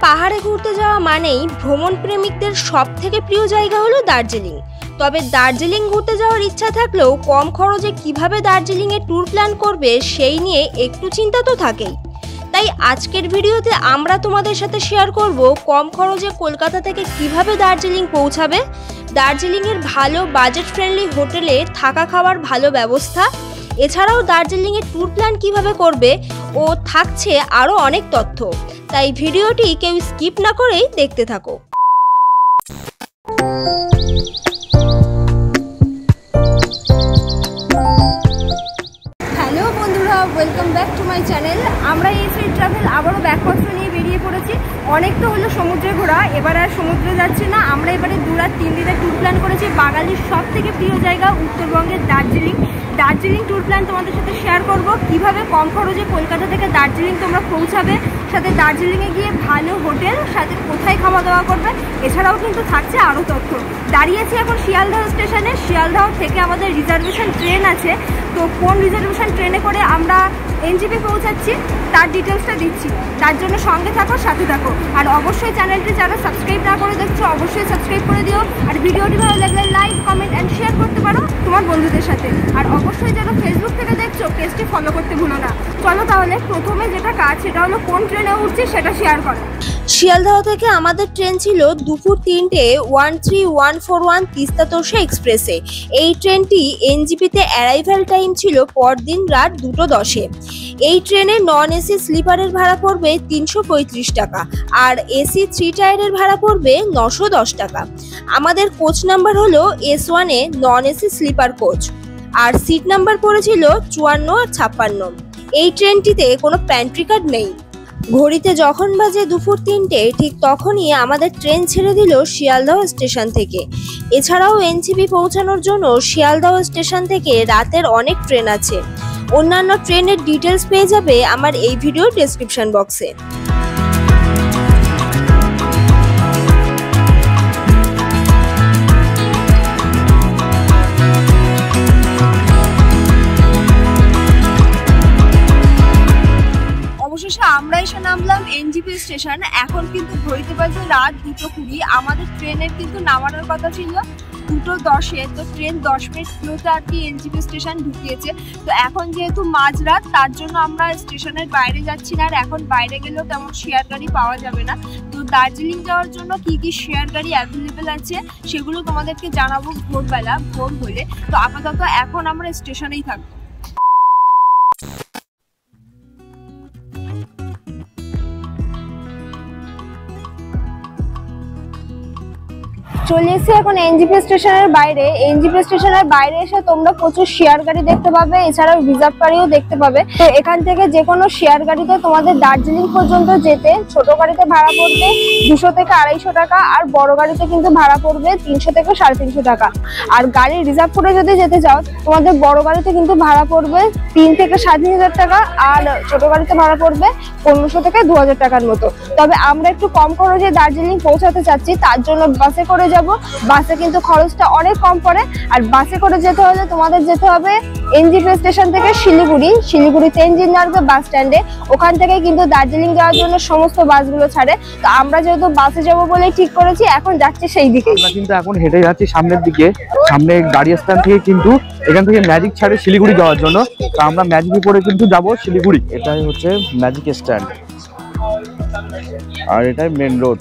পাহাড়ে ঘুরতে যাওয়া মানেই ভ্রমণ প্রেমিকদের সবথেকে প্রিয় জায়গা হলো দার্জিলিং। তবে দার্জিলিং ঘুরতে যাওয়ার ইচ্ছা থাকলেও কম খরচে কিভাবে দার্জিলিংয়ে ট্যুর প্ল্যান করবে সেই নিয়ে একটু চিন্তা তো থাকেই। তাই আজকের ভিডিওতে আমরা তোমাদের সাথে শেয়ার করব কম খরচে কলকাতা থেকে কিভাবে দার্জিলিং পৌঁছাবে, দার্জিলিংয়ের ভালো বাজেট ফ্রেন্ডলি হোটেলে থাকা খাওয়ার ভালো ব্যবস্থা, এছাড়াও দার্জিলিংয়ের ট্যুর প্ল্যান কিভাবে করবে ও থাকছে আরও অনেক তথ্য। তাই ভিডিওটি কেউ স্কিপ না করেই দেখতে থাকো। হ্যালো বন্ধুরা, welcome back to my channel. আমরা এই ফ্রি ট্রাভেল আবারও ব্যাগপত্র নিয়ে বেরিয়ে পড়েছি। অনেক তো হলো সমুদ্রে ঘোরা, এবার আর সমুদ্রে যাচ্ছি না। আমরা এবারে 2 রাত 3 দিনের ট্যুর প্ল্যান করেছি বাঙালির সব থেকে প্রিয় জায়গা উত্তরবঙ্গের দার্জিলিং। দার্জিলিং ট্যুর প্ল্যান তোমাদের সাথে শেয়ার করব, কিভাবে কম খরচে কলকাতা থেকে দার্জিলিং তোমরা পৌঁছাবে, সাথে দার্জিলিংয়ে গিয়ে ভালো হোটেল, সাথে কোথায় খাওয়া দাওয়া করবে, এছাড়াও কিন্তু থাকছে আরও তথ্য। দাঁড়িয়েছি এখন শিয়ালদহ স্টেশনে। শিয়ালদহ থেকে আমাদের রিজার্ভেশন ট্রেন আছে, তো কোন রিজার্ভেশন ট্রেনে করে আমরা এনজিপি পৌঁছাচ্ছি তার ডিটেলসটা দিচ্ছি। তার জন্য সঙ্গে থাকো, সাথে থাকো। আর অবশ্যই চ্যানেলটি যারা সাবস্ক্রাইব না করে দেখছো অবশ্যই সাবস্ক্রাইব করে দিও। আর ভিডিওটি ভালো লাগলে লাইক, কমেন্ট অ্যান্ড শেয়ার করতে পারো তোমার বন্ধুদের সাথে। আর অবশ্যই যারা ফেসবুক থেকে দেখছো পেজটি ফলো করতে ভুলো না। চলো তাহলে প্রথমে যেটা কাজ সেটা হলো কোন ট্রেনে উঠছি সেটা শেয়ার করো। শিয়ালদহ থেকে আমাদের ট্রেন ছিল দুপুর 3টে 13141 তিস্তা তোরসা এক্সপ্রেসে। এই ট্রেনটি এনজিপিতে অ্যারাইভাল টাইম ছিল পরদিন রাত 2:10-এ। এই ট্রেনে নন এসি স্লিপারের ভাড়া পড়বে 335 টাকা, আর এসি 3 টায়ারের ভাড়া পড়বে 910 টাকা। আমাদের কোচ নাম্বার হলো S1-এ নন এসি স্লিপার কোচ, আর সিট নাম্বার পড়েছিল 54 আর 56। এই ট্রেনটিতে কোনো প্যান্ট্রি কার্ড নেই। ঘড়িতে যখন বাজে দুপুর 3টে ঠিক তখনই আমাদের ট্রেন ছেড়ে দিল শিয়ালদহ স্টেশন থেকে। এছাড়াও এনজিপি পৌঁছানোর জন্য শিয়ালদহ স্টেশন থেকে রাতের অনেক ট্রেন আছে। অন্যান্য ট্রেনের ডিটেলস পেয়ে যাবে আমার এই ভিডিওর ডেসক্রিপশন বক্সে। অবশেষে আমরা এসে নামলাম এনজিপি স্টেশন। এখন কিন্তু ঘড়িতে বাজে রাত 2:20। আমাদের ট্রেনের কিন্তু নামানোর কথা ছিল 2:10-এ, তো ট্রেন 10 মিনিট স্লোতে আর কি এনজিপি স্টেশন ঢুকিয়েছে। তো এখন যেহেতু মাঝরাত তার জন্য আমরা স্টেশনের বাইরে যাচ্ছি না। আর এখন বাইরে গেলেও তেমন শেয়ার গাড়ি পাওয়া যাবে না। তো দার্জিলিং যাওয়ার জন্য কি কি শেয়ার গাড়ি অ্যাভেলেবেল আছে সেগুলো তোমাদেরকে জানাবো ভোর হলে। তো আপাতত এখন আমরা স্টেশনেই থাকবো। চলে এসেছি এখন এনজিপি স্টেশনের বাইরে। এনজিপি স্টেশনের বাইরে এসে তোমরা প্রচুর শেয়ার গাড়ি দেখতে পাবে, এছাড়াও রিজার্ভ গাড়িও দেখতে পাবে। তো এখান থেকে যে কোনো শেয়ার গাড়িতে তোমাদের দার্জিলিং পর্যন্ত যেতে ছোট গাড়িতে ভাড়া পড়বে 200 থেকে 250 টাকা, আর বড় গাড়িতে কিন্তু ভাড়া পড়বে 300 থেকে 350 টাকা। আর গাড়ি রিজার্ভ করে যদি যেতে চাও তোমাদের বড় গাড়িতে কিন্তু ভাড়া পড়বে 3 থেকে 3,500 টাকা, আর ছোট গাড়িতে ভাড়া পড়বে 1500 থেকে 2000 টাকার মতো। তবে আমরা একটু কম খরচে দার্জিলিং পৌঁছাতে চাচ্ছি, তার জন্য বাসে করে যাব। বাসে কিন্তু খরচটা অনেক কম পড়ে। আর বাসে করে যেতে হলে তোমাদের যেতে হবে এনজিপি স্টেশন থেকে শিলিগুড়ি তেনজিং নর্গে বাস স্ট্যান্ডে। ওখান থেকে কিন্তু দার্জিলিং যাওয়ার জন্য সমস্ত বাসগুলো ছাড়ে। তো আমরা যেহেতু বাসে যাবো বলে ঠিক করেছি, এখন যাচ্ছি সেই দিকে। আমরা কিন্তু এখন হেঁটে যাচ্ছি সামনের দিকে। সামনে গাড়ি স্ট্যান্ড থেকে কিন্তু এখান থেকে ম্যাজিক ছাড়ে শিলিগুড়ি যাওয়ার জন্য। তো আমরা ম্যাজিকে করে কিন্তু যাবো শিলিগুড়ি। এটাই হচ্ছে ম্যাজিক স্ট্যান্ড, আর এটাই মেন রোড।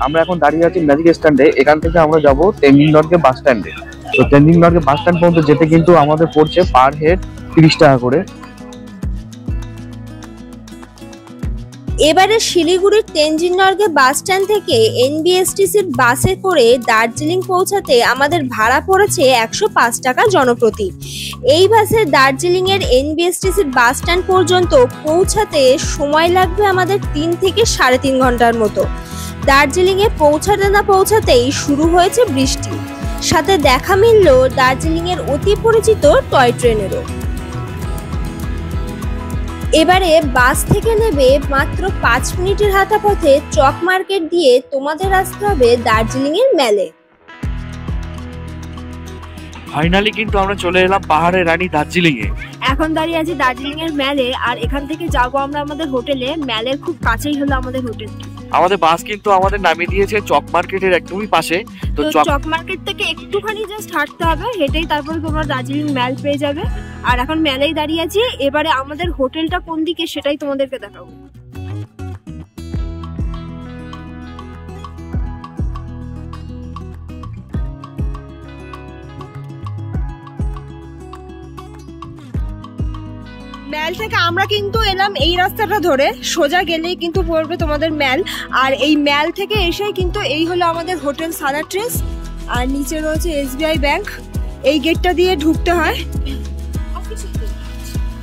আমরা এখন দাঁড়িয়ে আছি ম্যাজিক স্ট্যান্ডে। এখান থেকে আমরা যাবো তেনজিং নর্গে বাস স্ট্যান্ডে। তো তেনজিং নর্গে বাস স্ট্যান্ড পর্যন্ত যেতে কিন্তু আমাদের পড়ছে পার হেড 30 টাকা করে। এবারে শিলিগুড়ির তেনজিং নর্গে বাস স্ট্যান্ড থেকে এনবিএসটিসির বাসে করে দার্জিলিং পৌঁছাতে আমাদের ভাড়া পড়েছে 105 টাকা জনপ্রতি। এই বাসে দার্জিলিংয়ের এনবিএসটিসির বাস স্ট্যান্ড পর্যন্ত পৌঁছাতে সময় লাগবে আমাদের 3 থেকে 3.5 ঘন্টার মতো। দার্জিলিংয়ে পৌঁছাতে না পৌঁছাতেই শুরু হয়েছে বৃষ্টি, সাথে দেখা মিলল দার্জিলিংয়ের অতি পরিচিত টয় ট্রেনেরও। এবারে বাস থেকে নেবে মাত্র 5 মিনিটের হাঁটা পথে চক মার্কেট দিয়ে তোমাদের আসতে হবে দার্জিলিংয়ের মেলে। ফাইনালি কিন্তু আমরা চলে এলাম পাহাড়ের রানী দার্জিলিং এ। এখন দাঁড়িয়ে আছি দার্জিলিং এর ম্যালে, আর এখান থেকে যাবো আমরা আমাদের হোটেলে। ম্যালের খুব কাছেই হলো আমাদের হোটেল। আমাদের বাস কিন্তু আমাদের নামিয়ে দিয়েছে চক মার্কেটের একদমই পাশে। তো চক মার্কেট থেকে একটুখানি জাস্ট হাঁটতে হবে, হেঁটেই তারপরে তোমরা দার্জিলিং ম্যাল পেয়ে যাবে। আর এখন ম্যালেই দাঁড়িয়ে আছি। এবারে আমাদের হোটেলটা কোন দিকে সেটাই তোমাদেরকে দেখাবো। ম্যাল থেকে আমরা কিন্তু এলাম এই রাস্তাটা ধরে, সোজা গেলেই কিন্তু পড়বে তোমাদের ম্যাল। আর এই ম্যাল থেকে এসেই কিন্তু এই হলো আমাদের হোটেল সালাট্রেস, আর নিচে রয়েছে SBI ব্যাংক। এই গেটটা দিয়ে ঢুকতে হয়।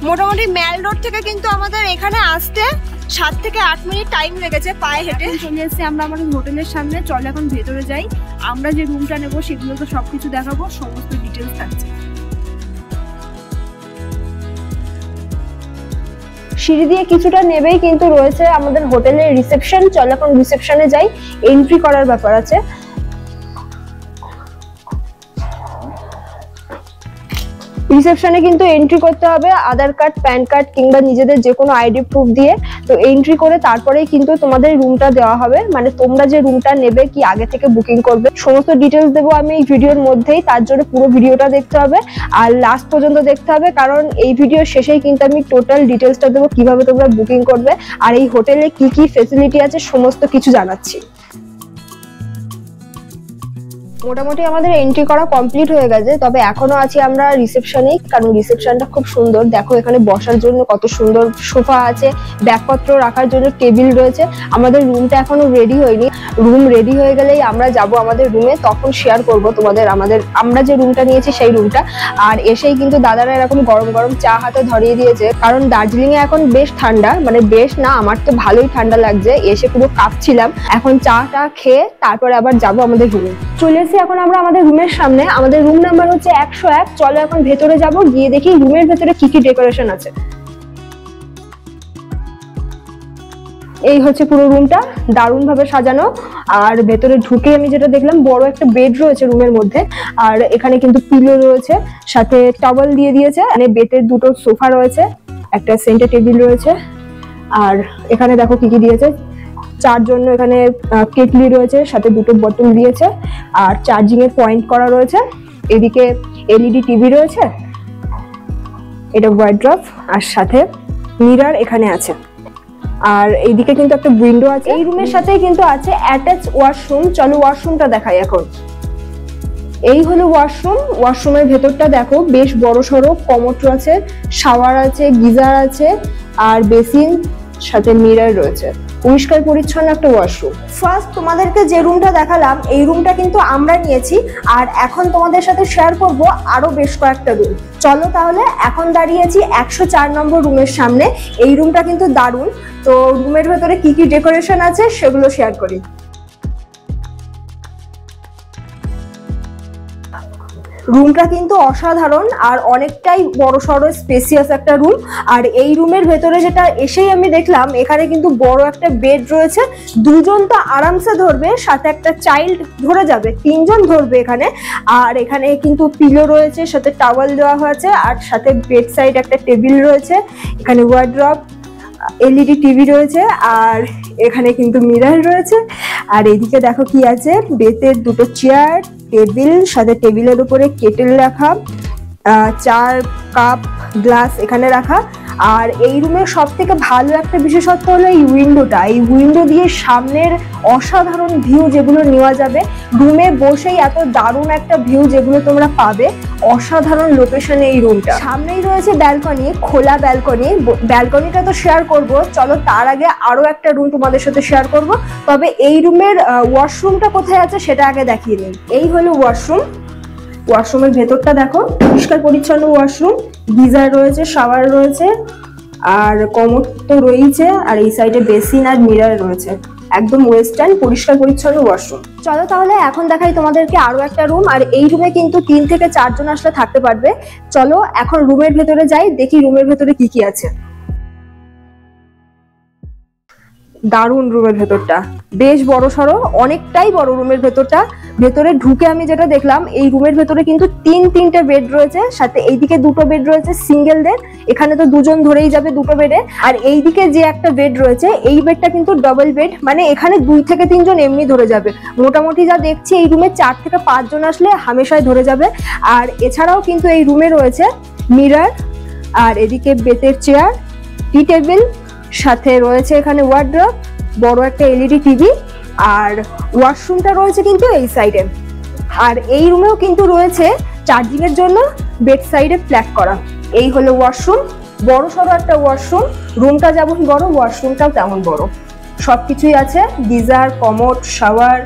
মোটামুটি ম্যাল রোড থেকে কিন্তু আমাদের এখানে আসতে 7 থেকে 8 মিনিট টাইম লেগেছে পায়ে হেঁটে। চলে এসেছি আমরা আমাদের হোটেলের সামনে। চল এখন ভেতরে যাই। আমরা যে রুমটা নেবো সেগুলো তো সবকিছু দেখাবো, সমস্ত ডিটেলস থাকছে। সিঁড়ি দিয়ে কিছুটা নেবেই কিন্তু রয়েছে আমাদের হোটেলের রিসেপশন। চল এখন রিসেপশনে যাই, এন্ট্রি করার ব্যাপার আছে। রিসেপশনে কিন্তু এন্ট্রি করতে হবে আধার কার্ড, প্যান কার্ড কিংবা নিজেদের যে কোনো আইডি প্রুফ দিয়ে। তো এন্ট্রি করে তারপরেই কিন্তু তোমাদের রুমটা দেওয়া হবে, মানে তোমরা যে রুমটা নেবে কি আগে থেকে বুকিং করবে সমস্ত ডিটেলস দেবো আমি এই ভিডিওর মধ্যেই। তার জন্য পুরো ভিডিওটা দেখতে হবে আর লাস্ট পর্যন্ত দেখতে হবে, কারণ এই ভিডিওর শেষেই কিন্তু আমি টোটাল ডিটেলসটা দেবো কিভাবে তোমরা বুকিং করবে আর এই হোটেলে কি কি ফেসিলিটি আছে সমস্ত কিছু জানাচ্ছি। মোটামুটি আমাদের এন্ট্রি করা কমপ্লিট হয়ে গেছে, তবে এখনো আছি আমরা রিসেপশনেই, কারণ রিসেপশনটা খুব সুন্দর। দেখো এখানে বসার জন্য কত সুন্দর সোফা আছে, ব্যাগপত্র রাখার জন্য টেবিল রয়েছে। আমাদের রুমটা এখনো রেডি হয়নি, রুম রেডি হয়ে গেলেই আমরা যাব আমাদের রুমে, তখন শেয়ার করব তোমাদের আমরা যে রুমটা নিয়েছি সেই রুমটা। আর এসেই কিন্তু দাদারা এরকম গরম গরম চা হাতে ধরিয়ে দিয়েছে, কারণ দার্জিলিং এ এখন বেশ ঠান্ডা, মানে বেশ না, আমার তো ভালোই ঠান্ডা লাগছে, এসে পুরো কাঁপছিলাম। এখন চাটা খেয়ে তারপরে আবার যাব আমাদের রুমে। চলে এখন আমরা আমাদের রুমের সামনে, আমাদের রুম নাম্বার হচ্ছে 101। চলো এখন ভেতরে যাব, গিয়ে দেখি রুমের ভেতরে কি কি ডেকোরেশন আছে। এই হচ্ছে পুরো রুমটা, দারুণ ভাবে সাজানো। আর ভেতরে ঢুকে আমি যেটা দেখলাম, বড় একটা বেড রয়েছে রুমের মধ্যে, আর এখানে কিন্তু পিলো রয়েছে, সাথে টাওয়েল দিয়ে দিয়েছে। মানে বেডের দুটো সোফা রয়েছে, একটা সেন্টার টেবিল রয়েছে। আর এখানে দেখো কি কি দিয়েছে, চার জন্য এখানে কেটলি রয়েছে, সাথে দুটো বোতল দিয়েছে, আর চার্জিং এর পয়েন্ট করা রয়েছে। এদিকে LED টিভি রয়েছে, এটা ওয়ার্ড্রপ, আর সাথে মিরর এখানে আছে। আর এইদিকে কিন্তু একটা উইন্ডো আছে। এই রুমের সাথে কিন্তু আছে অ্যাটাচ ওয়াশরুম। চলো ওয়াশরুমটা দেখাই এখন। এই হলো ওয়াশরুম। ওয়াশরুমের ভেতরটা দেখো বেশ বড় সড়ো, কমোড আছে, শাওয়ার আছে, গিজার আছে, আর বেসিন, সাথে মিরর রয়েছে। পরিষ্কার পরিচ্ছন্ন একটা ওয়াশরুম। ফার্স্ট তোমাদেরকে যে রুমটা দেখালাম এই রুমটা কিন্তু আমরা নিয়েছি, আর এখন তোমাদের সাথে শেয়ার করব আরো বেশ কয়েকটা রুম। চলো তাহলে, এখন দাঁড়িয়েছি 104 নম্বর রুমের সামনে। এই রুমটা কিন্তু দারুণ। তো রুমের ভেতরে কি কি ডেকোরেশন আছে সেগুলো শেয়ার করি। রুমটা কিন্তু অসাধারণ আর অনেকটাই বড়সড় স্পেসিয়াস একটা রুম। আর এই রুমের ভেতরে যেটা এসেই আমি দেখলাম, এখানে কিন্তু বড় একটা বেড রয়েছে, দুজন তো আরামসে ধরবে, সাথে একটা চাইল্ড ধরে যাবে, 3 জন ধরবে এখানে। আর এখানে কিন্তু পিলো রয়েছে, সাথে টাওয়েল দেওয়া হয়েছে, আর সাথে বেড সাইড একটা টেবিল রয়েছে, এখানে ওয়ার্ড্রপ, LED টিভি রয়েছে, আর এখানে কিন্তু মিরর রয়েছে। আর এদিকে দেখো কি আছে, বেতের দুটো চেয়ার, টেবিল, সাথে টেবিলের উপরে কেটেল রাখা, 4 কাপ গ্লাস এখানে রাখা। আর এই রুমের সব থেকে ভালো একটা বিশেষত্ব হলো এই উইন্ডোটা। এই উইন্ডো দিয়ে সামনের অসাধারণ ভিউ যেগুলো নেওয়া যাবে, রুমে বসেই এত দারুণ একটা ভিউ যেগুলো তোমরা পাবে, অসাধারণ লোকেশনে এই রুমটা। সামনেই রয়েছে ব্যালকনি, খোলা ব্যালকনি। ব্যালকনিটা তো শেয়ার করব, চলো তার আগে আরো একটা রুম তোমাদের সাথে শেয়ার করব। তবে এই রুমের ওয়াশরুমটা কোথায় আছে সেটা আগে দেখিয়ে নিই। এই হলো ওয়াশরুম। ওয়াশরুমের ভেতরটা দেখো, পরিষ্কার পরিচ্ছন্ন ওয়াশরুম, গিজার রয়েছে, শাওয়ার রয়েছে, আর কমোড তো রয়েছে, আর এই সাইডে বেসিন আর মিরর রয়েছে। একদম ওয়েস্টার্ন পরিষ্কার পরিচ্ছন্ন ওয়াশরুম। চলো তাহলে এখন দেখাই তোমাদেরকে আরো একটা রুম। আর এই রুমে কিন্তু 3 থেকে 4 জন আসলে থাকতে পারবে। চলো এখন রুমের ভেতরে যাই, দেখি রুমের ভেতরে কি কি আছে। দারুণ রুমের ভেতরটা, বেশ বড় সড়ো, অনেকটাই বড় রুমের ভেতরটা। ভেতরে ঢুকে আমি যেটা দেখলাম, এই রুমের ভেতরে কিন্তু তিনটে বেড রয়েছে, সাথে এইদিকে দুটো বেড রয়েছে সিঙ্গেলদের, এখানে তো দুজন ধরেই যাবে দুটো বেডে। আর এইদিকে যে একটা বেড রয়েছে এই বেডটা কিন্তু ডবল বেড, মানে এখানে 2 থেকে 3 জন এমনি ধরে যাবে। মোটামুটি যা দেখছি এই রুমে 4 থেকে 5 জন আসলে হামেশাই ধরে যাবে। আর এছাড়াও কিন্তু এই রুমে রয়েছে মিরর, আর এদিকে বেতের চেয়ার, টি টেবিল, সাথে রয়েছে এখানে ওয়ার্ড্রপ, বড় একটা এলইডি টিভি, আর ওয়াশরুমটা রয়েছে কিন্তু এই সাইডে। আর এই রুমেও কিন্তু রয়েছে চার্জিং এর জন্য বেড সাইডে প্ল্যাগ করা। এই হলো ওয়াশরুম, বড় সড়ো একটা ওয়াশরুম। রুমটা যেমন বড় ওয়াশরুমটাও তেমন বড়, সবকিছুই আছে, গিজার, কমোড, শাওয়ার,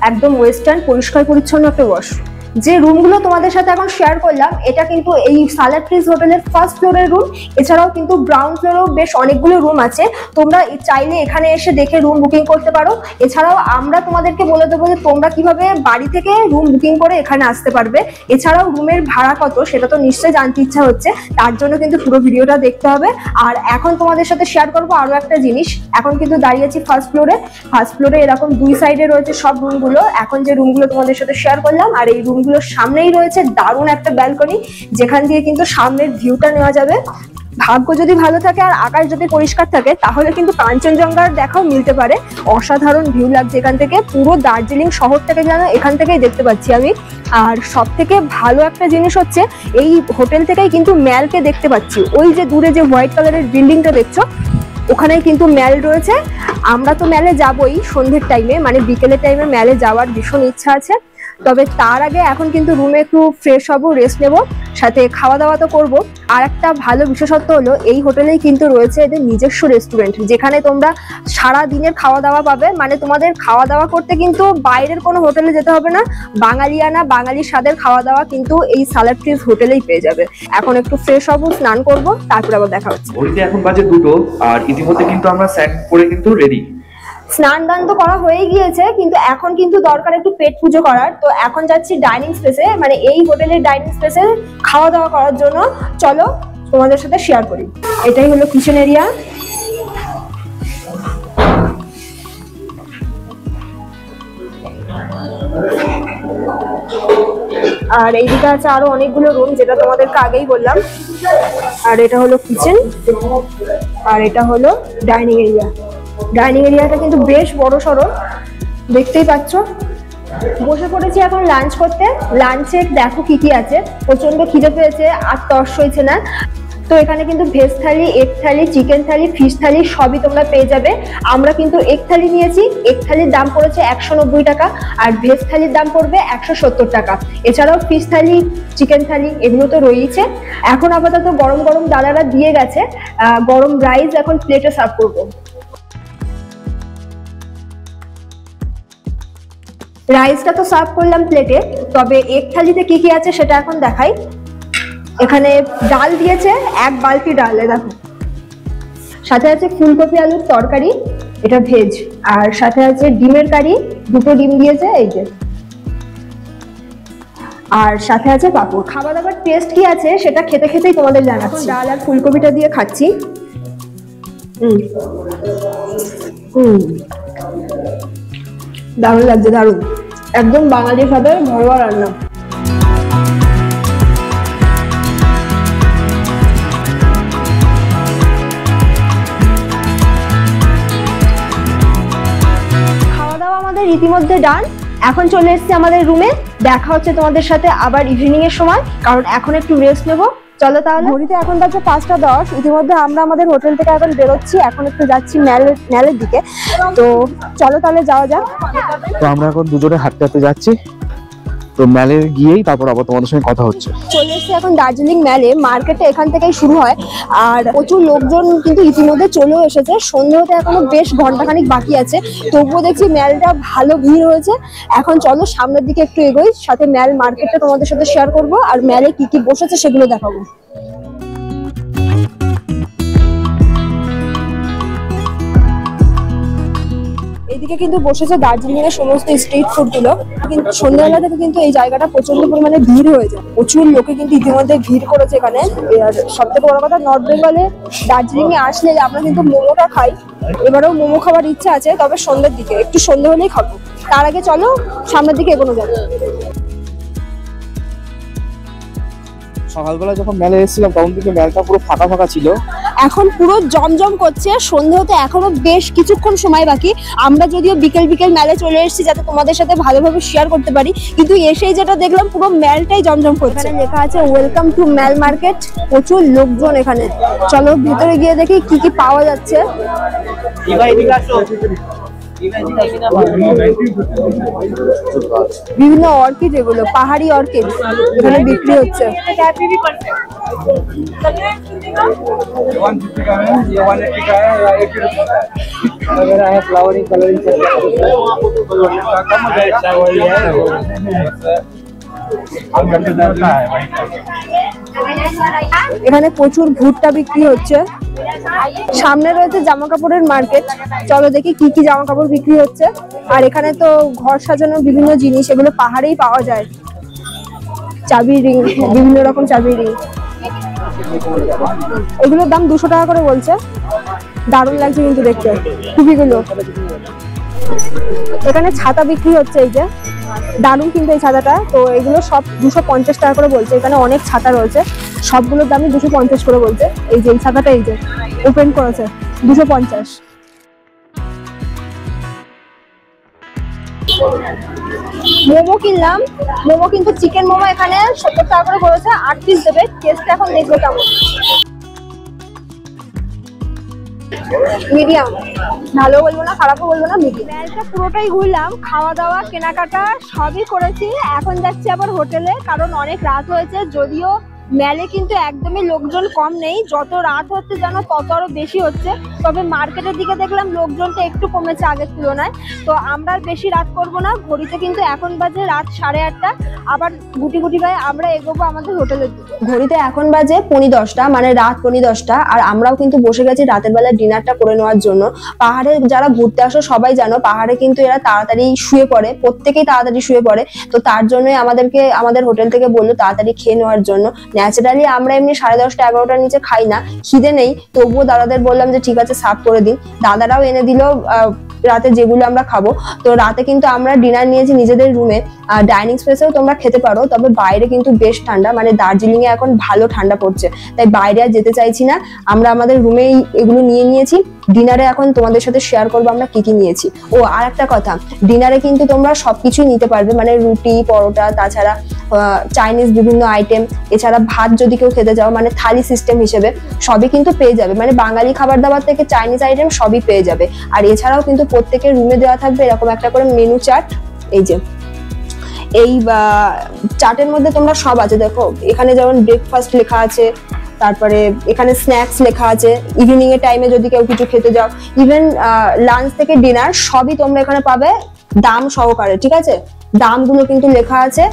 একদম ওয়েস্টার্ন পরিষ্কার পরিচ্ছন্ন একটা ওয়াশরুম। যে রুমগুলো তোমাদের সাথে এখন শেয়ার করলাম এটা কিন্তু এই সালাড ট্রিজ হোটেলের ফার্স্ট ফ্লোরের রুম। এছাড়াও কিন্তু গ্রাউন্ড ফ্লোরেও বেশ অনেকগুলো রুম আছে, তোমরা চাইলে এখানে এসে দেখে রুম বুকিং করতে পারো। এছাড়াও আমরা তোমাদেরকে বলে দেবো যে তোমরা কিভাবে বাড়ি থেকে রুম বুকিং করে এখানে আসতে পারবে। এছাড়াও রুমের ভাড়া কত সেটা তো নিশ্চয়ই জানতে ইচ্ছা হচ্ছে, তার জন্য কিন্তু পুরো ভিডিওটা দেখতে হবে। আর এখন তোমাদের সাথে শেয়ার করবো আরো একটা জিনিস। এখন কিন্তু দাঁড়িয়ে আছি ফার্স্ট ফ্লোরে এরকম 2 সাইডে রয়েছে সব রুমগুলো। এখন যে রুমগুলো তোমাদের সাথে শেয়ার করলাম, আর এই রুমগুলোর সামনেই রয়েছে দারুণ একটা ব্যালকনি, যেখান দিয়ে কিন্তু সামনের ভিউটা নেওয়া যাবে। ভাগ্য যদি ভালো থাকে আর আকাশ যদি পরিষ্কার থাকে তাহলে কিন্তু কাঞ্চনজঙ্ঘার দেখাও মিলতে পারে। অসাধারণ ভিউ লাগছে এখান থেকে, পুরো দার্জিলিং শহরটাকে যেন এখান থেকেই দেখতে পাচ্ছি আমি। আর সব থেকে ভালো একটা জিনিস হচ্ছে এই হোটেল থেকেই কিন্তু ম্যালকে দেখতে পাচ্ছি। ওই যে দূরে যে হোয়াইট কালারের বিল্ডিংটা দেখছো ওখানেই কিন্তু ম্যাল রয়েছে। আমরা তো ম্যালে যাবোই সন্ধ্যের টাইমে, মানে বিকেলের টাইমে ম্যালে যাওয়ার ভীষণ ইচ্ছা আছে। তবে তার আগে এখন কিন্তু রুমে একটু ফ্রেশ হবো, রেস্ট নেবো, সাথে খাওয়া দাওয়া তো করবো। আর একটা ভালো বিশেষত্ব হলো এই হোটেলেই কিন্তু রয়েছে এদের নিজস্ব রেস্টুরেন্ট, যেখানে তোমরা সারা দিনের খাওয়া দাওয়া পাবে। মানে তোমাদের খাওয়া দাওয়া করতে কিন্তু বাইরের কোনো হোটেলে যেতে হবে না, বাঙালিয়ানা বাঙালি স্বাদের খাওয়া দাওয়া কিন্তু এই সালাড ট্রিজ হোটেলেই পেয়ে যাবে। এখন একটু ফ্রেশ হবো, স্নান করবো, তারপর আবার দেখা হচ্ছে। এখন বাজে 2টো, আর ইতিমধ্যে কিন্তু আমরা স্নান করে কিন্তু রেডি। স্নান দান তো করা হয়ে গিয়েছে, কিন্তু এখন কিন্তু দরকার একটু পেট পুজো করার। তো এখন যাচ্ছি ডাইনিং স্পেসে, মানে এই হোটেলের ডাইনিং স্পেসে খাওয়া দাওয়া করার জন্য। চলো তোমাদের সাথে শেয়ার করি। এটাই হলো কিচেন এরিয়া। আর এইদিকে আছে আরো অনেকগুলো রুম, যেটা তোমাদেরকে আগেই বললাম। আর এটা হলো কিচেন, আর এটা হলো ডাইনিং এরিয়া। ডাইনিং এরিয়াটা কিন্তু বেশ বড় সড়ো, দেখতেই পাচ্ছ। বসে পড়েছি এখন লাঞ্চ করতে। লাঞ্চে দেখো কি কি আছে, প্রচন্ড খিদে পেয়েছে আর তর্স হয়েছে না। তো এখানে কিন্তু ভেজ থালি, এগ থালি, চিকেন থালি, ফিশ থালি সবই তোমরা পেয়ে যাবে। আমরা কিন্তু এগ থালি নিয়েছি, এগ থালির দাম পড়েছে 190 টাকা, আর ভেজ থালির দাম পড়বে 170 টাকা। এছাড়াও ফিশ থালি, চিকেন থালি এগুলো তো রয়েছে। এখন আপাতত গরম গরম দাদারা দিয়ে গেছে গরম রাইস, এখন প্লেটে সার্ভ করবো। রাইসটা তো সার্ভ করলাম প্লেটে, তবে এগ থালিতে কি কি আছে সেটা এখন দেখাই। এখানে ডাল দিয়েছে, 1 বালতি ডাল, দেখো। সাথে আছে ফুলকপি আলুর তরকারি, এটা ভেজ। আর সাথে আছে ডিমের কারি, 2টো ডিম দিয়েছে এই যে। আর সাথে আছে পাঁপড়। খাওয়া দাওয়ার টেস্ট কি আছে সেটা খেতে খেতেই তোমাদের জানাচ্ছি। ডাল আর ফুলকপিটা দিয়ে খাচ্ছি। দারুণ লাগছে, দারুণ, একদম বাঙালি স্বাদের ঘরোয়া রান্না। খাওয়া দাওয়া আমাদের ইতিমধ্যে ডান। এখন চলে এসেছি আমাদের রুমে। দেখা হচ্ছে তোমাদের সাথে আবার ইভিনিং এর সময়, কারণ এখন একটু রেস্ট নেবো। চলো তাহলে। ঘড়িতে এখন বাজে 5টা 10। ইতিমধ্যে আমরা আমাদের হোটেল থেকে এখন বেরোচ্ছি, এখন একটু যাচ্ছি ম্যালের দিকে। তো চলো তাহলে যাওয়া যাক। তো আমরা এখন দুজনে হাঁটতে হাঁটতে যাচ্ছি, তো ম্যালে গিয়েই তারপর আবার তোমাদের সঙ্গে কথা হচ্ছে। চলে এসেছি এখন দার্জিলিং ম্যালে। মার্কেটে এখান থেকেই শুরু হয়, আর প্রচুর লোকজন কিন্তু ইতিমধ্যে চলেও এসেছে। সন্ধ্যে হতে এখনো বেশ ঘন্টাখানিক বাকি আছে, তবুও দেখছি ম্যালটা ভালো ভিড় হয়েছে। এখন চলো সামনের দিকে একটু এগোই, সাথে ম্যাল মার্কেটটা তোমাদের সাথে শেয়ার করবো, আর ম্যালে কি কি বসেছে সেগুলো দেখাবো। এদিকে কিন্তু বসেছে দার্জিলিং এর সমস্ত স্ট্রিট ফুড গুলো, কিন্তু সন্ধ্যাবেলা থেকে কিন্তু এই জায়গাটা প্রচন্ড পরিমাণে ভিড় হয়ে যায়, প্রচুর লোকে কিন্তু ইতিমধ্যে ভিড় করেছে এখানে। আর সব থেকে বড় কথা, নর্থ বেঙ্গলে দার্জিলিং এ আসলে আমরা কিন্তু মোমোটা খাই, এবারেও মোমো খাবার ইচ্ছা আছে, তবে সন্ধ্যের দিকে, একটু সন্ধ্যে হলেই খাবো। তার আগে চলো সামনের দিকে এগোনো যাবে। সকালবেলা যখন মেলা এসেছিলাম তখন থেকে মেলাটা পুরো ফাঁকা ফাঁকা ছিল, এখন পুরো জমজম করছে। সন্ধ্যে হতে এখনো বেশ কিছুক্ষণ সময় বাকি। আমরা যদিও বিকেল বিকেল মেলায় চলে এসেছি যাতে তোমাদের সাথে ভালোভাবে শেয়ার করতে পারি, কিন্তু এসেই যেটা দেখলাম পুরো মেলটাই জমজম করছে। এখানে লেখা আছে ওয়েলকাম টু মেল মার্কেট, প্রচুর লোকজন এখানে। চলো ভিতরে গিয়ে দেখি কি কি পাওয়া যাচ্ছে। বিভিন্ন অর্কিড, এগুলো পাহাড়ি অর্কিড এখানে বিক্রি হচ্ছে। এখানে প্রচুর ভুট্টা বিক্রি হচ্ছে। সামনে রয়েছে জামা কাপড়ের মার্কেট, চলো দেখি কি কি জামা কাপড় বিক্রি হচ্ছে। আর এখানে তো ঘর সাজানোর বিভিন্ন জিনিস, এগুলো পাহাড়েই পাওয়া যায়। চাবি রিং, বিভিন্ন রকম চাবি রিং, এগুলোর দাম 200 টাকা করে বলছে। দারুণ লাগছে কিন্তু দেখতে টুপিগুলো। এখানে ছাতা বিক্রি হচ্ছে, এই যে দারুণ কিন্তু এই ছাতাটা। তো এগুলো সব 250 টাকা করে বলছে। এখানে অনেক ছাতা রয়েছে, সবগুলোর দামই 250 করে বলছে। এই যে এই ছাতাটা, এই যে ওপেন করেছে, 250। মোমো কিনলাম, মোমো কিন্তু চিকেন মোমো এখানে 70 টাকা করে বলেছে, 8 পিস দেবে। টেস্ট এখন দেখবো কেমন। মিডিয়াম, ভালো বলবো না খারাপও বলবো না, মিডিয়াম। মেলটা পুরোটাই ঘুরলাম, খাওয়া দাওয়া কেনাকাটা সবই করেছি। এখন যাচ্ছি আবার হোটেলে, কারণ অনেক রাত হয়েছে। যদিও মেলে কিন্তু একদমই লোকজন কম নেই, যত রাত হচ্ছে যেন তত আরো বেশি হচ্ছে। তবে মার্কেটের দিকে দেখলাম লোকজনটা একটু কমেছে আগের তুলনায়। তো আমরা আর বেশি রাত করব না, ঘড়িতে কিন্তু এখন বাজে রাত 8:30। আবার গুটি গুটি গায়ে আমরা এগোবো আমাদের হোটেলের দিকে। ঘড়িতে এখন বাজে 10:45, মানে রাত 10:45। আর আমরাও কিন্তু বসে গেছি রাতের বেলা ডিনারটা করে নেওয়ার জন্য। পাহাড়ে যারা ঘুরতে আসো সবাই জানো, পাহাড়ে কিন্তু এরা তাড়াতাড়ি শুয়ে পড়ে, প্রত্যেকেই তাড়াতাড়ি শুয়ে পড়ে। তো তার জন্যই আমাদেরকে আমাদের হোটেল থেকে বললো তাড়াতাড়ি খেয়ে নেওয়ার জন্য। ন্যাচারালি আমরা এমনি 10:30 11টার নিচে খাই না, খিদে নেই, তবুও দাদাদের বললাম যে ঠিক আছে সার্ভ করে দিন। দাদারাও এনে দিল রাতে যেগুলো আমরা খাবো। তো রাতে কিন্তু আমরা ডিনার নিয়েছি নিজেদের রুমে, ডাইনিং স্পেসেও তোমরা খেতে পারো। তবে বাইরে কিন্তু বেশ ঠান্ডা, মানে দার্জিলিং এ এখন ভালো ঠান্ডা পড়ছে, তাই বাইরে আর যেতে চাইছি না। আমরা আমাদের রুমেই এগুলো নিয়ে নিয়েছি। ডিনারে এখন তোমাদের সাথে শেয়ার করবো আমরা কি কি নিয়েছি। ও আর একটা কথা, ডিনারে কিন্তু তোমরা সবকিছুই নিতে পারবে, মানে রুটি, পরোটা, তাছাড়া চাইনিজ বিভিন্ন আইটেম, এছাড়া ভাত যদি কেউ খেতে যাও মানে থালি সিস্টেম হিসেবে সবই কিন্তু পেয়ে যাবে। মানে বাঙালি খাবার দাবার থেকে চাইনিজ আইটেম সবই পেয়ে যাবে। আর এছাড়াও কিন্তু প্রত্যেকের রুমে দেওয়া থাকবে এরকম একটা করে মেনু চার্ট। এই যে এই চার্টের মধ্যে তোমরা সব আছে, দেখো এখানে যেমন ব্রেকফাস্ট লেখা আছে, তারপরে এখানে স্ন্যাক্স লেখা আছে, ইভিনিং এর টাইমে যদি কেউ কিছু খেতে যাও, ইভেন লাঞ্চ থেকে ডিনার সবই তোমরা এখানে পাবে দাম সহকারে, ঠিক আছে? দামগুলো কিন্তু লেখা আছে।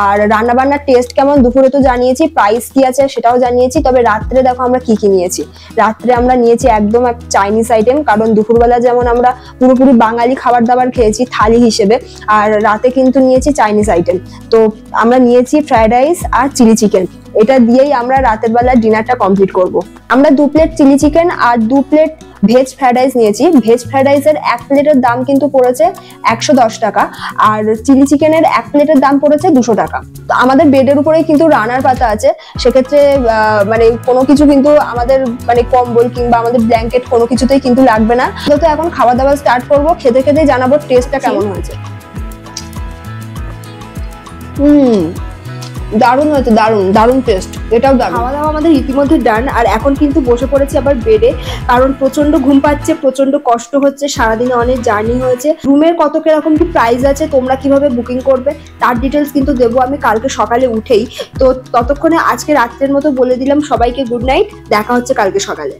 আর রান্না বান্নার টেস্ট কেমন দুপুরে তো জানিয়েছি, প্রাইস কি আছে সেটাও জানিয়েছি। তবে রাত্রে দেখো আমরা কি কি নিয়েছি। রাত্রে আমরা নিয়েছি একদম এক চাইনিজ আইটেম, কারণ দুপুরবেলা যেমন আমরা পুরোপুরি বাঙালি খাবার দাবার খেয়েছি থালি হিসেবে, আর রাতে কিন্তু নিয়েছি চাইনিজ আইটেম। তো আমরা নিয়েছি ফ্রাইড রাইস আর চিলি চিকেন, এটা দিয়েই আমরা রাতের বেলা ডিনারটা কমপ্লিট করব। আমরা 2 প্লেট চিলি চিকেন আর 2 প্লেট ভেজ ফ্রাইড রাইস নিয়েছি। ভেজ ফ্রাইড রাইসের 1 প্লেটের দাম কিন্তু পড়েছে 110 টাকা, আর চিলি চিকেনের 1 প্লেটের দাম পড়েছে 200 টাকা। তো আমাদের বেডের উপরেই কিন্তু রানার পাতা আছে, সেক্ষেত্রে মানে কোনো কিছু কিন্তু আমাদের মানে কম্বল কিংবা আমাদের ব্ল্যাঙ্কেট কোনো কিছুতেই কিন্তু লাগবে না। তো এখন খাওয়া দাওয়া স্টার্ট করবো, খেতে খেতে জানাবো টেস্টটা কেমন হয়েছে। দারুণ হয়েছে, দারুণ দারুণ টেস্ট, এটাও দারুণ। খাওয়া দাওয়া আমাদের ইতিমধ্যে ডান, আর এখন কিন্তু বসে পড়েছি আবার বেডে, কারণ প্রচন্ড ঘুম পাচ্ছে, প্রচন্ড কষ্ট হচ্ছে, সারাদিনে অনেক জার্নি হয়েছে। রুমের কত কিরকম কি প্রাইস আছে, তোমরা কিভাবে বুকিং করবে তার ডিটেলস কিন্তু দেবো আমি কালকে সকালে উঠেই। তো ততক্ষণে আজকে রাত্রের মতো বলে দিলাম সবাইকে গুড নাইট, দেখা হচ্ছে কালকে সকালে।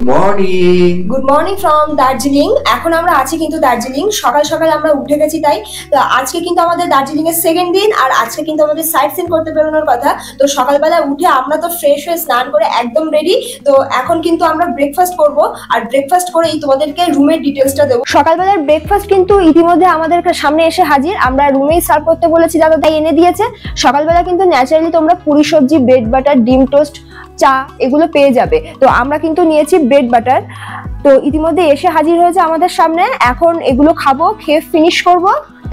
Morning. Good morning from Darjeeling. এখন আমরা আছি কিন্তু দার্জিলিং, সকাল সকাল আমরা উঠে গেছি। তাই তো আজকে কিন্তু আমাদের দার্জিলিং এর সেকেন্ড দিন, আর আজকে কিন্তু আমাদের সাইট সিন করতে বেরোনোর কথা। তো সকালবেলা উঠে আমরা তো ফ্রেশ হয়ে স্নান করে একদম রেডি। তো এখন কিন্তু আমরা ব্রেকফাস্ট করব, আর ব্রেকফাস্ট করেই তোমাদেরকে রুমের ডিটেলসটা দেবো। সকালবেলার ব্রেকফাস্ট কিন্তু ইতিমধ্যে আমাদের সামনে এসে হাজির। আমরা রুমেই সার্ভ করতে বলেছি, দাদা তাই এনে দিয়েছে। সকালবেলা কিন্তু ন্যাচারালি তোমরা পুরি সবজি, ব্রেড বাটার, ডিম টোস্ট, চা এগুলো পেয়ে যাবে। তো আমরা কিন্তু নিয়েছি ব্রেড বাটার। তো ইতিমধ্যে এসে হাজির হয়েছে আমাদের সামনে। এখন এগুলো খাবো, খেয়ে ফিনিশ করব,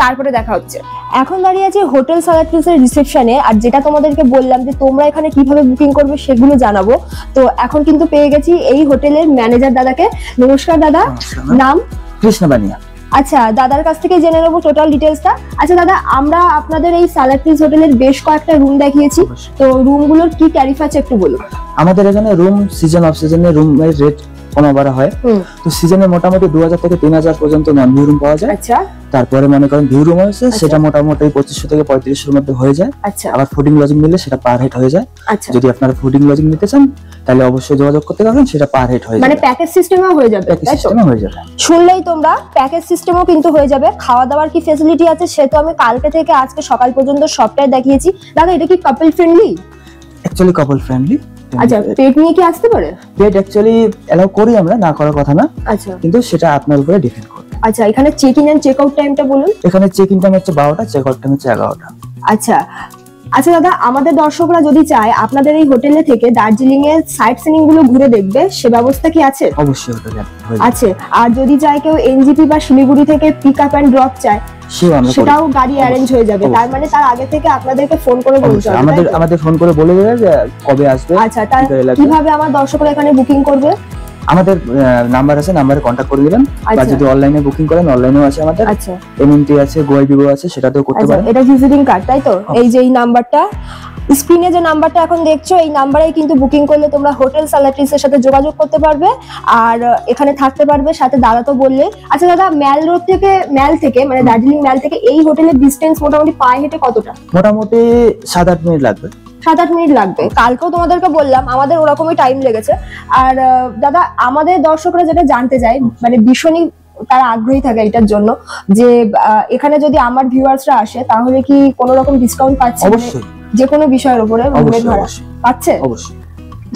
তারপরে দেখা হচ্ছে। এখন দাঁড়িয়ে আছে হোটেল সালাট্রিসের রিসেপশনে, আর যেটা তোমাদেরকে বললাম যে তোমরা এখানে কিভাবে বুকিং করবে সেগুলো জানাবো। তো এখন কিন্তু পেয়ে গেছি এই হোটেলের ম্যানেজার দাদাকে। নমস্কার দাদা। নাম? কৃষ্ণ বানিয়া। আচ্ছা, দাদার কাছ থেকে জেনে নেবো টোটাল ডিটেলসটা। আচ্ছা দাদা, আমরা আপনাদের এই সালাট্রিস হোটেলের বেশ কয়েকটা রুম দেখিয়েছি, তো রুমগুলোর কি ট্যারিফ আছে একটু বলুন। আমাদের এখানে রুম সিজন অফ সিজনে রুমের রেট কমা বাড়া হয়। তো সিজনে মোটামুটি 2000 থেকে 3000 পর্যন্ত নন ভিউ রুম পাওয়া যায়। আচ্ছা। তারপরে মনে করেন ভিউ রুম আছে, সেটা মোটামুটি 2500 থেকে 3500 এর মধ্যে হয়ে যায়। আচ্ছা। আবার ফুডিং লজিং নিলে সেটা পার হেড হয়ে যায়। আচ্ছা। যদি আপনারা ফুডিং লজিং নিতে চান তাহলে অবশ্যই যোগাযোগ করতে পারবেন, সেটা পার হেড হয়ে যাবে। মানে প্যাকেজ সিস্টেমও হয়ে যাবে। প্যাকেজ সিস্টেমও হয়ে যাবে। শুনলেই তোমরা, প্যাকেজ সিস্টেমও কিন্তু হয়ে যাবে। খাওয়া দাওয়ার কি ফ্যাসিলিটি আছে সে তো আমি কালকে থেকে আজকে সকাল পর্যন্ত সবটাই দেখিয়েছি। দাদা এটা কি কাপল ফ্রেন্ডলি? অ্যাকচুয়ালি কাপল ফ্রেন্ডলি। আচ্ছা, পেট নিয়ে কি আসতে পারে? পেট অ্যাকচুয়ালি এলাও করি আমরা, না করার কথা না। আচ্ছা। কিন্তু সেটা আপনার উপরে ডিপেন্ড করবে। আচ্ছা, এখানে check in and check out টাইমটা বলুন। এখানে চেক ইন টাইম হচ্ছে 12টা, চেক আউট টাইম হচ্ছে 11টা। আচ্ছা। আচ্ছা দাদা, আমাদের দর্শকরা যদি চায় আপনাদের এই হোটেলে থেকে দার্জিলিং এর সাইট সিনিং গুলো ঘুরে দেখবে, সে ব্যবস্থা কি আছে? অবশ্যই হোটেলে আছে। আর যদি চায় কেউ এনজিপি বা শিলিগুড়ি থেকে পিক আপ এন্ড ড্রপ চায়, সেটাও গাড়ি অ্যারেঞ্জ হয়ে যাবে। তার মানে তার আগে থেকে আপনাদেরকে ফোন করে বলতে হবে। আমাদের ফোন করে বলে দেবে যে কবে আসবে। আচ্ছা, তার কিভাবে আমার দর্শকরা এখানে বুকিং করবে? আমাদের নাম্বার আছে, নাম্বারে কন্টাক্ট করে দিবেন। বা যদি অনলাইনে বুকিং করেন, অনলাইনেও আছে আমাদের। আচ্ছা। এমএনটি আছে, গোয়াই বিগো আছে, সেটাতেও করতে পারেন। এটা ভিজিটিং কার্ড, তাই তো? এই যে এই নাম্বারটা স্ক্রিনে যে নাম্বারটা এখন দেখছো, এই নাম্বারেই কিন্তু বুকিং করলে তোমরা হোটেল সালাট্রিসের সাথে যোগাযোগ করতে পারবে আর এখানে থাকতে পারবে। সাথে দাদা তো বললে। আচ্ছা দাদা, ম্যাল থেকে মানে দার্জিলিং ম্যাল থেকে এই হোটেলের ডিসটেন্স মোটামুটি পায়ে হেঁটে কতটা? মোটামুটি 7-8 মিনিট লাগবে। 7-8 মিনিট লাগবে। কালকেও তোমাদেরকে বললাম আমাদের ওরকমই টাইম লেগেছে। আর দাদা, আমাদের দর্শকরা যেটা জানতে চায়, মানে ভীষণই তারা আগ্রহী থাকে এটার জন্য, যে এখানে যদি আমার ভিউয়ার্সরা আসে তাহলে কি কোনো রকম ডিসকাউন্ট পাচ্ছে? অবশ্যই। যে কোনো বিষয়ের উপরে রুমের ভাড়া পাচ্ছে? অবশ্যই।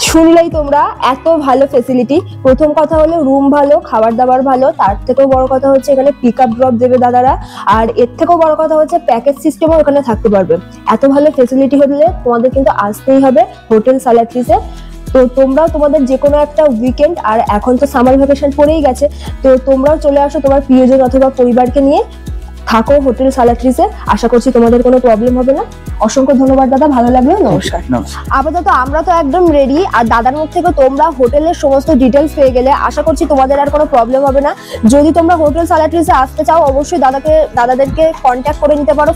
শুনলেই তোমরা, এত ভালো ফেসিলিটি। প্রথম কথা হলো রুম ভালো, খাবার দাবার ভালো, তার থেকেও বড় কথা হচ্ছে এখানে পিক আপ ড্রপ দেবে দাদারা। আর এর থেকেও বড় কথা হচ্ছে প্যাকেজ সিস্টেমও এখানে থাকতে পারবে। এত ভালো ফেসিলিটি হলে তোমাদের কিন্তু আসতেই হবে হোটেল সালাট্রিসে। তো তোমরাও তোমাদের যে কোনো একটা উইকেন্ড, আর এখন তো সামার ভ্যাকেশন পড়েই গেছে, তো তোমরাও চলে আসো তোমার প্রিয়জন অথবা পরিবারকে নিয়ে, থাকো হোটেল সালাট্রিসে। আশা করছি তোমাদের কোনো প্রবলেম হবে না। অসংখ্য ধন্যবাদ দাদা, ভালো লাগলো। নমস্কার। আপাতত আমরা তো একদম রেডি, আর দাদার মুখ থেকে তোমরা হোটেলের সমস্ত ডিটেলস পেয়ে গেলে। আশা করছি তোমাদের আর কোনো প্রবলেম হবে না। যদি তোমরা হোটেল সালাট্রিসে আসতে চাও, অবশ্যই দাদাদেরকে কন্ট্যাক্ট করে নিতে পারো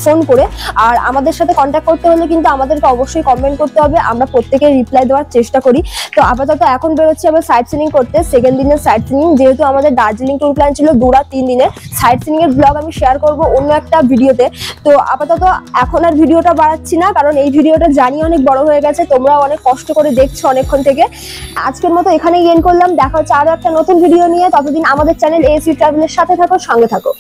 ফোন করে। আর আমাদের সাথে কন্ট্যাক্ট করতে হলে কিন্তু আমাদেরকে অবশ্যই কমেন্ট করতে হবে, আমরা প্রত্যেকের রিপ্লাই দেওয়ার চেষ্টা করি। তো আপাতত এখন বেরোচ্ছি আমরা সাইট সিনিং করতে, সেকেন্ড দিনের সাইট সিনিং। যেহেতু আমাদের দার্জিলিং ট্যুর প্ল্যান ছিল 2-3 দিনের, সাইট সিনিং এর ব্লগ আমি শেয়ার করব অন্য একটা ভিডিওতে। তো আপাতত এখন আর ভিডিওটা বাড়াচ্ছি না, কারণ এই ভিডিওটা জানি অনেক বড় হয়ে গেছে, তোমরাও অনেক কষ্ট করে দেখছো অনেকক্ষণ থেকে। আজকের মতো এখানেই এন্ড করলাম। দেখা হচ্ছে আরো একটা নতুন ভিডিও নিয়ে। ততদিন আমাদের চ্যানেল এএসি ট্রাভেলের সাথে থাকো, সঙ্গে থাকো।